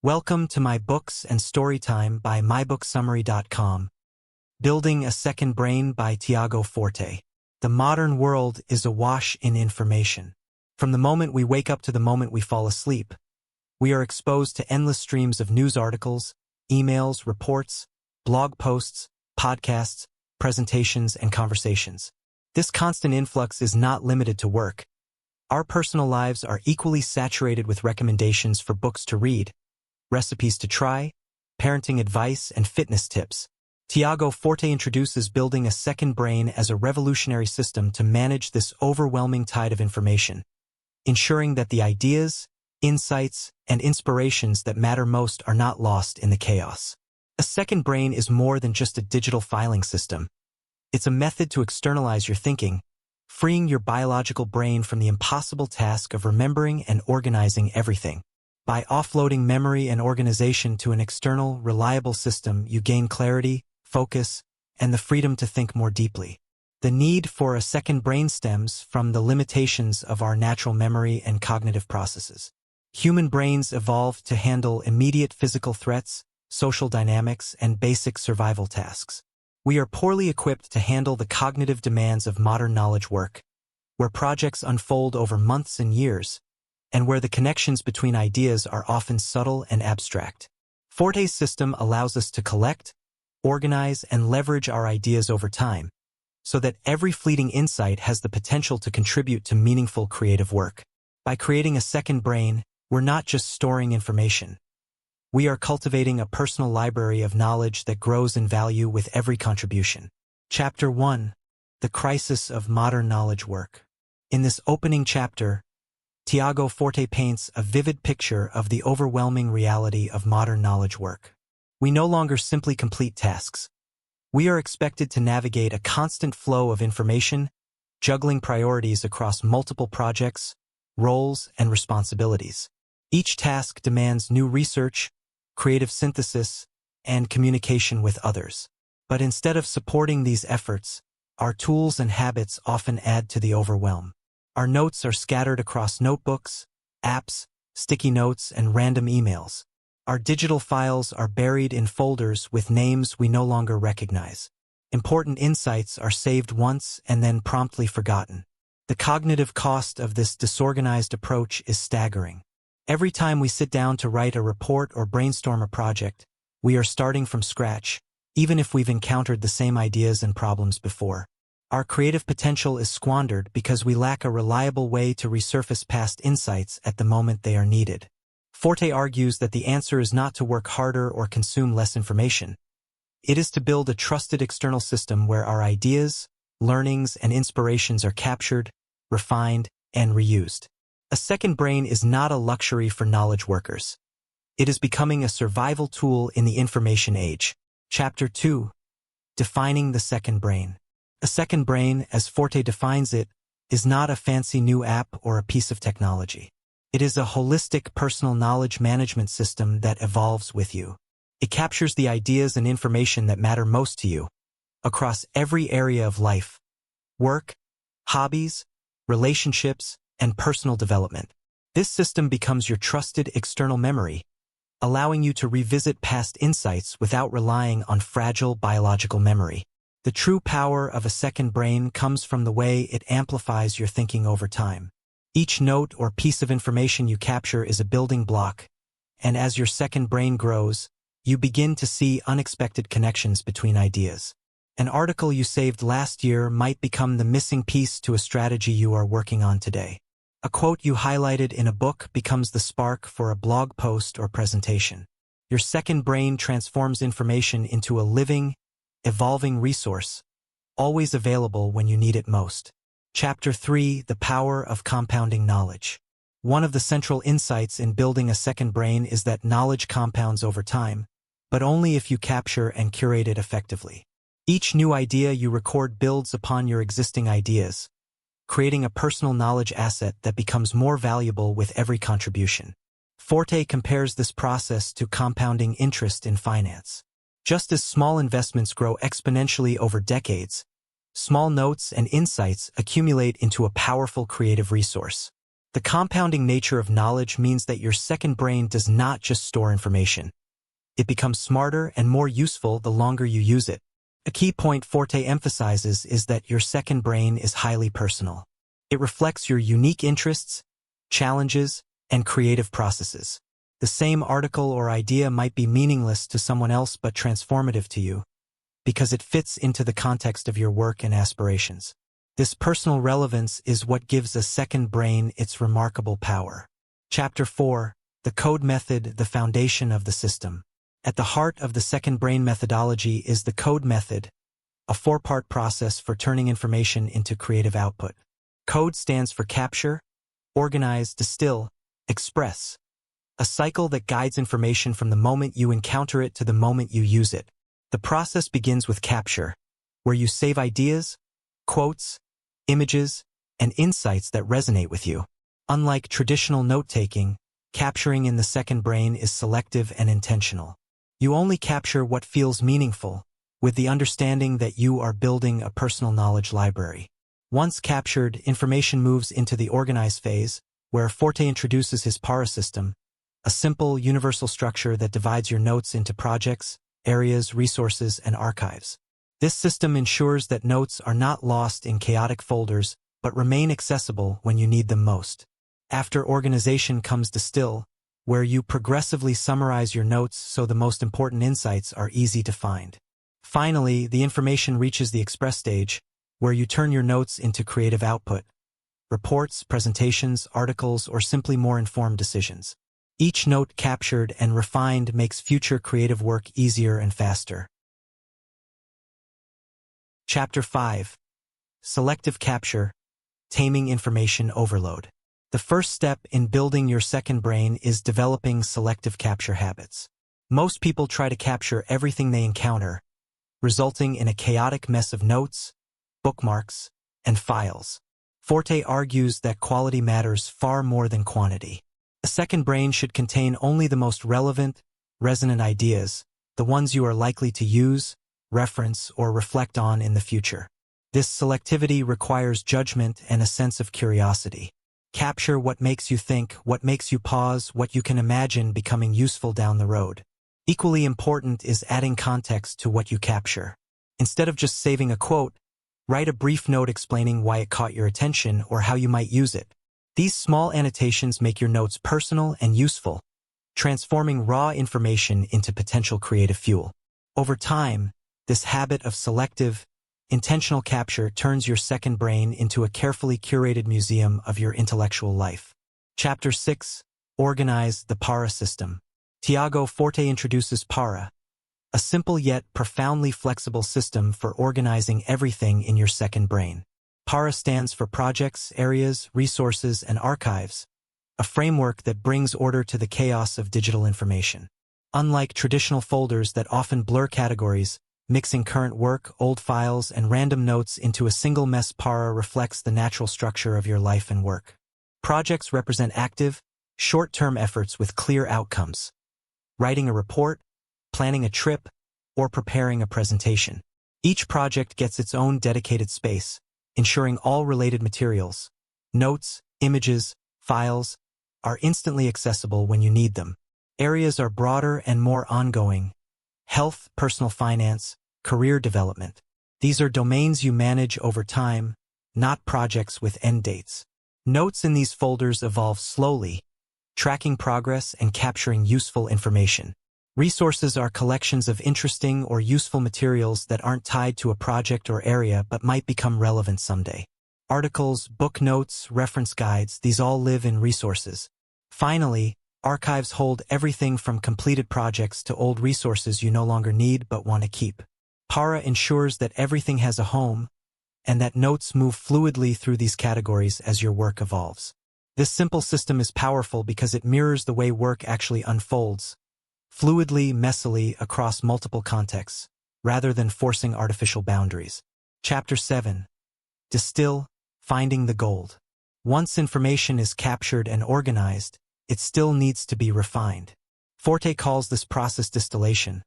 Welcome to my books and storytime by Mybooksandstorytime. Building a Second Brain by Tiago Forte. The modern world is awash in information. From the moment we wake up to the moment we fall asleep, we are exposed to endless streams of news articles, emails, reports, blog posts, podcasts, presentations, and conversations. This constant influx is not limited to work. Our personal lives are equally saturated with recommendations for books to read, recipes to try, parenting advice, and fitness tips. Tiago Forte introduces building a second brain as a revolutionary system to manage this overwhelming tide of information, ensuring that the ideas, insights, and inspirations that matter most are not lost in the chaos. A second brain is more than just a digital filing system. It's a method to externalize your thinking, freeing your biological brain from the impossible task of remembering and organizing everything. By offloading memory and organization to an external, reliable system, you gain clarity, focus, and the freedom to think more deeply. The need for a second brain stems from the limitations of our natural memory and cognitive processes. Human brains evolved to handle immediate physical threats, social dynamics, and basic survival tasks. We are poorly equipped to handle the cognitive demands of modern knowledge work, where projects unfold over months and years, and where the connections between ideas are often subtle and abstract. Forte's system allows us to collect, organize, and leverage our ideas over time, so that every fleeting insight has the potential to contribute to meaningful creative work. By creating a second brain, we're not just storing information. We are cultivating a personal library of knowledge that grows in value with every contribution. Chapter 1. The Crisis of Modern Knowledge Work. In this opening chapter, Tiago Forte paints a vivid picture of the overwhelming reality of modern knowledge work. We no longer simply complete tasks. We are expected to navigate a constant flow of information, juggling priorities across multiple projects, roles, and responsibilities. Each task demands new research, creative synthesis, and communication with others. But instead of supporting these efforts, our tools and habits often add to the overwhelm. Our notes are scattered across notebooks, apps, sticky notes, and random emails. Our digital files are buried in folders with names we no longer recognize. Important insights are saved once and then promptly forgotten. The cognitive cost of this disorganized approach is staggering. Every time we sit down to write a report or brainstorm a project, we are starting from scratch, even if we've encountered the same ideas and problems before. Our creative potential is squandered because we lack a reliable way to resurface past insights at the moment they are needed. Forte argues that the answer is not to work harder or consume less information. It is to build a trusted external system where our ideas, learnings, and inspirations are captured, refined, and reused. A second brain is not a luxury for knowledge workers. It is becoming a survival tool in the information age. Chapter 2. Defining the second brain. A second brain, as Forte defines it, is not a fancy new app or a piece of technology. It is a holistic personal knowledge management system that evolves with you. It captures the ideas and information that matter most to you, across every area of life: work, hobbies, relationships, and personal development. This system becomes your trusted external memory, allowing you to revisit past insights without relying on fragile biological memory. The true power of a second brain comes from the way it amplifies your thinking over time. Each note or piece of information you capture is a building block, and as your second brain grows, you begin to see unexpected connections between ideas. An article you saved last year might become the missing piece to a strategy you are working on today. A quote you highlighted in a book becomes the spark for a blog post or presentation. Your second brain transforms information into a living, evolving resource, always available when you need it most. Chapter 3. The Power of Compounding Knowledge. One of the central insights in building a second brain is that knowledge compounds over time, but only if you capture and curate it effectively. Each new idea you record builds upon your existing ideas, creating a personal knowledge asset that becomes more valuable with every contribution. Forte compares this process to compounding interest in finance. Just as small investments grow exponentially over decades, small notes and insights accumulate into a powerful creative resource. The compounding nature of knowledge means that your second brain does not just store information. It becomes smarter and more useful the longer you use it. A key point Forte emphasizes is that your second brain is highly personal. It reflects your unique interests, challenges, and creative processes. The same article or idea might be meaningless to someone else but transformative to you, because it fits into the context of your work and aspirations. This personal relevance is what gives a second brain its remarkable power. Chapter 4. The C.O.D.E. Method, the foundation of the system. At the heart of the second brain methodology is the C.O.D.E. method, a four-part process for turning information into creative output. C.O.D.E. stands for capture, organize, distill, express, a cycle that guides information from the moment you encounter it to the moment you use it. The process begins with capture, where you save ideas, quotes, images, and insights that resonate with you. Unlike traditional note-taking, capturing in the second brain is selective and intentional. You only capture what feels meaningful, with the understanding that you are building a personal knowledge library. Once captured, information moves into the organize phase, where Forte introduces his PARA system, a simple, universal structure that divides your notes into projects, areas, resources, and archives. This system ensures that notes are not lost in chaotic folders, but remain accessible when you need them most. After organization comes Distill, where you progressively summarize your notes so the most important insights are easy to find. Finally, the information reaches the express stage, where you turn your notes into creative output, reports, presentations, articles, or simply more informed decisions. Each note captured and refined makes future creative work easier and faster. Chapter 5. Selective Capture, Taming Information Overload. The first step in building your second brain is developing selective capture habits. Most people try to capture everything they encounter, resulting in a chaotic mess of notes, bookmarks, and files. Forte argues that quality matters far more than quantity. A second brain should contain only the most relevant, resonant ideas, the ones you are likely to use, reference, or reflect on in the future. This selectivity requires judgment and a sense of curiosity. Capture what makes you think, what makes you pause, what you can imagine becoming useful down the road. Equally important is adding context to what you capture. Instead of just saving a quote, write a brief note explaining why it caught your attention or how you might use it. These small annotations make your notes personal and useful, transforming raw information into potential creative fuel. Over time, this habit of selective, intentional capture turns your second brain into a carefully curated museum of your intellectual life. Chapter 6. Organize the PARA system. Tiago Forte introduces PARA, a simple yet profoundly flexible system for organizing everything in your second brain. PARA stands for projects, areas, resources, and archives, a framework that brings order to the chaos of digital information. Unlike traditional folders that often blur categories, mixing current work, old files, and random notes into a single mess, PARA reflects the natural structure of your life and work. Projects represent active, short-term efforts with clear outcomes. Writing a report, planning a trip, or preparing a presentation. Each project gets its own dedicated space, ensuring all related materials, notes, images, files, are instantly accessible when you need them. Areas are broader and more ongoing. Health, personal finance, career development. These are domains you manage over time, not projects with end dates. Notes in these folders evolve slowly, tracking progress and capturing useful information. Resources are collections of interesting or useful materials that aren't tied to a project or area but might become relevant someday. Articles, book notes, reference guides, these all live in resources. Finally, archives hold everything from completed projects to old resources you no longer need but want to keep. PARA ensures that everything has a home, and that notes move fluidly through these categories as your work evolves. This simple system is powerful because it mirrors the way work actually unfolds, fluidly, messily, across multiple contexts, rather than forcing artificial boundaries. Chapter 7. Distill, Finding the Gold. Once information is captured and organized, it still needs to be refined. Forte calls this process distillation,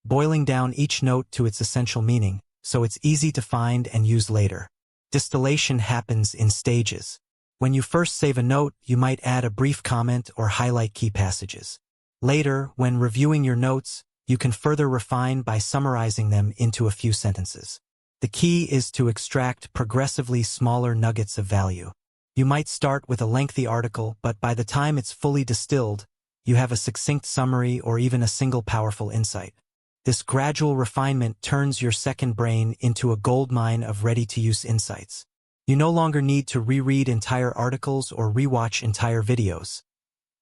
boiling down each note to its essential meaning, so it's easy to find and use later. Distillation happens in stages. When you first save a note, you might add a brief comment or highlight key passages. Later, when reviewing your notes, you can further refine by summarizing them into a few sentences. The key is to extract progressively smaller nuggets of value. You might start with a lengthy article, but by the time it's fully distilled, you have a succinct summary or even a single powerful insight. This gradual refinement turns your second brain into a goldmine of ready-to-use insights. You no longer need to reread entire articles or rewatch entire videos.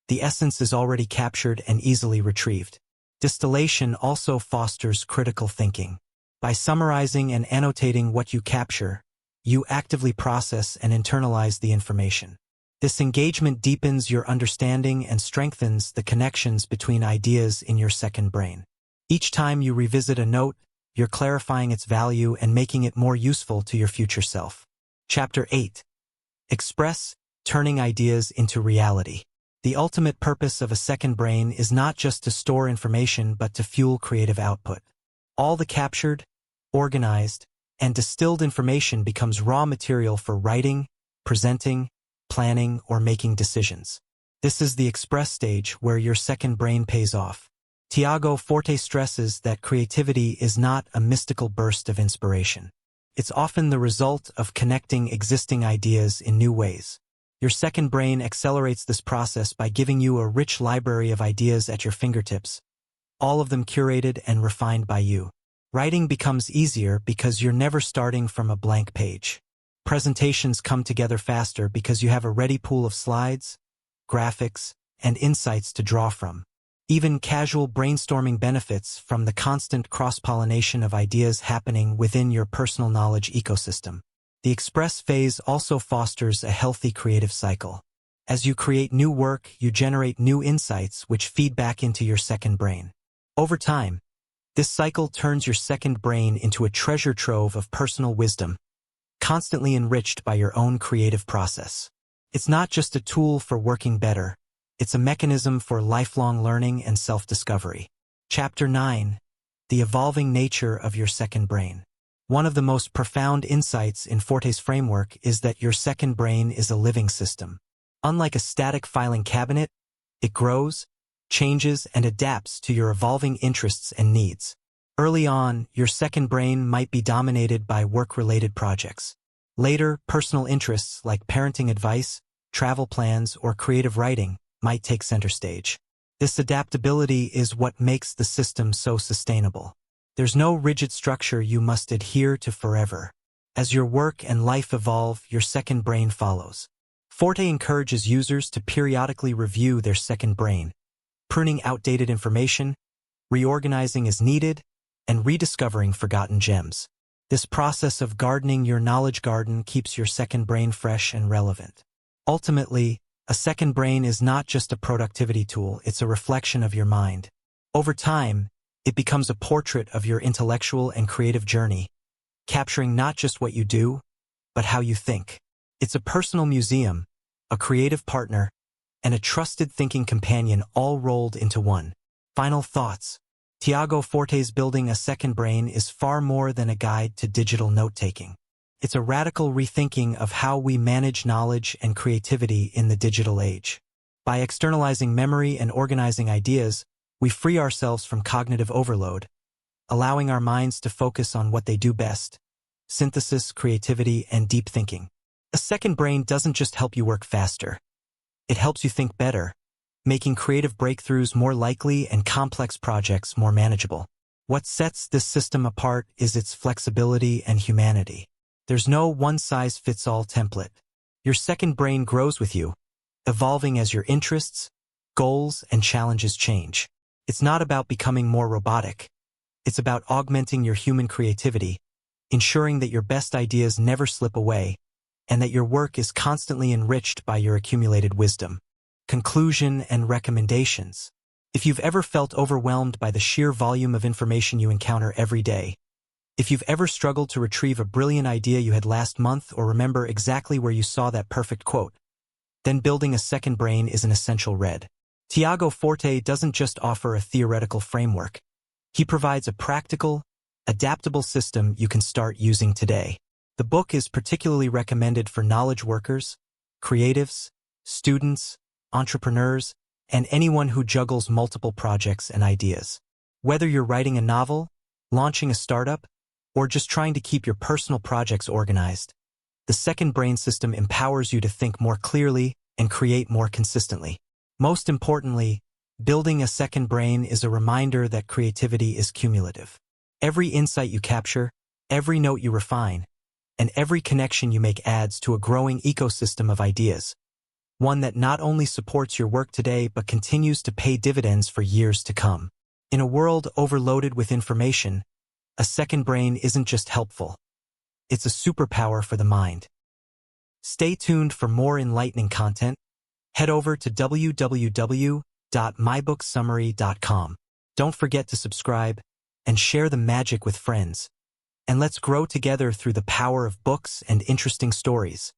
The essence is already captured and easily retrieved. Distillation also fosters critical thinking. By summarizing and annotating what you capture, you actively process and internalize the information. This engagement deepens your understanding and strengthens the connections between ideas in your second brain. Each time you revisit a note, you're clarifying its value and making it more useful to your future self. Chapter 8. Express, turning ideas into reality. The ultimate purpose of a second brain is not just to store information but to fuel creative output. All the captured, organized, and distilled information becomes raw material for writing, presenting, planning, or making decisions. This is the express stage where your second brain pays off. Tiago Forte stresses that creativity is not a mystical burst of inspiration. It's often the result of connecting existing ideas in new ways. Your second brain accelerates this process by giving you a rich library of ideas at your fingertips, all of them curated and refined by you. Writing becomes easier because you're never starting from a blank page. Presentations come together faster because you have a ready pool of slides, graphics, and insights to draw from. Even casual brainstorming benefits from the constant cross-pollination of ideas happening within your personal knowledge ecosystem. The express phase also fosters a healthy creative cycle. As you create new work, you generate new insights which feed back into your second brain. Over time, this cycle turns your second brain into a treasure trove of personal wisdom, constantly enriched by your own creative process. It's not just a tool for working better, it's a mechanism for lifelong learning and self-discovery. Chapter 9. The evolving nature of your second brain. One of the most profound insights in Forte's framework is that your second brain is a living system. Unlike a static filing cabinet, it grows, changes, and adapts to your evolving interests and needs. Early on, your second brain might be dominated by work-related projects. Later, personal interests like parenting advice, travel plans, or creative writing might take center stage. This adaptability is what makes the system so sustainable. There's no rigid structure you must adhere to forever. As your work and life evolve, your second brain follows. Forte encourages users to periodically review their second brain, pruning outdated information, reorganizing as needed, and rediscovering forgotten gems. This process of gardening your knowledge garden keeps your second brain fresh and relevant. Ultimately, a second brain is not just a productivity tool, it's a reflection of your mind. Over time, it becomes a portrait of your intellectual and creative journey, capturing not just what you do, but how you think. It's a personal museum, a creative partner, and a trusted thinking companion all rolled into one. Final thoughts. Tiago Forte's Building a Second Brain is far more than a guide to digital note-taking. It's a radical rethinking of how we manage knowledge and creativity in the digital age. By externalizing memory and organizing ideas, we free ourselves from cognitive overload, allowing our minds to focus on what they do best: synthesis, creativity, and deep thinking. A second brain doesn't just help you work faster. It helps you think better, making creative breakthroughs more likely and complex projects more manageable. What sets this system apart is its flexibility and humanity. There's no one-size-fits-all template. Your second brain grows with you, evolving as your interests, goals, and challenges change. It's not about becoming more robotic. It's about augmenting your human creativity, ensuring that your best ideas never slip away, and that your work is constantly enriched by your accumulated wisdom. Conclusion and recommendations. If you've ever felt overwhelmed by the sheer volume of information you encounter every day, if you've ever struggled to retrieve a brilliant idea you had last month or remember exactly where you saw that perfect quote, then Building a Second Brain is an essential read. Tiago Forte doesn't just offer a theoretical framework. He provides a practical, adaptable system you can start using today. The book is particularly recommended for knowledge workers, creatives, students, entrepreneurs, and anyone who juggles multiple projects and ideas. Whether you're writing a novel, launching a startup, or just trying to keep your personal projects organized, the second brain system empowers you to think more clearly and create more consistently. Most importantly, building a second brain is a reminder that creativity is cumulative. Every insight you capture, every note you refine, and every connection you make adds to a growing ecosystem of ideas, one that not only supports your work today but continues to pay dividends for years to come. In a world overloaded with information, a second brain isn't just helpful. It's a superpower for the mind. Stay tuned for more enlightening content. Head over to www.mybooksandstorytime.com. Don't forget to subscribe and share the magic with friends. And let's grow together through the power of books and interesting stories.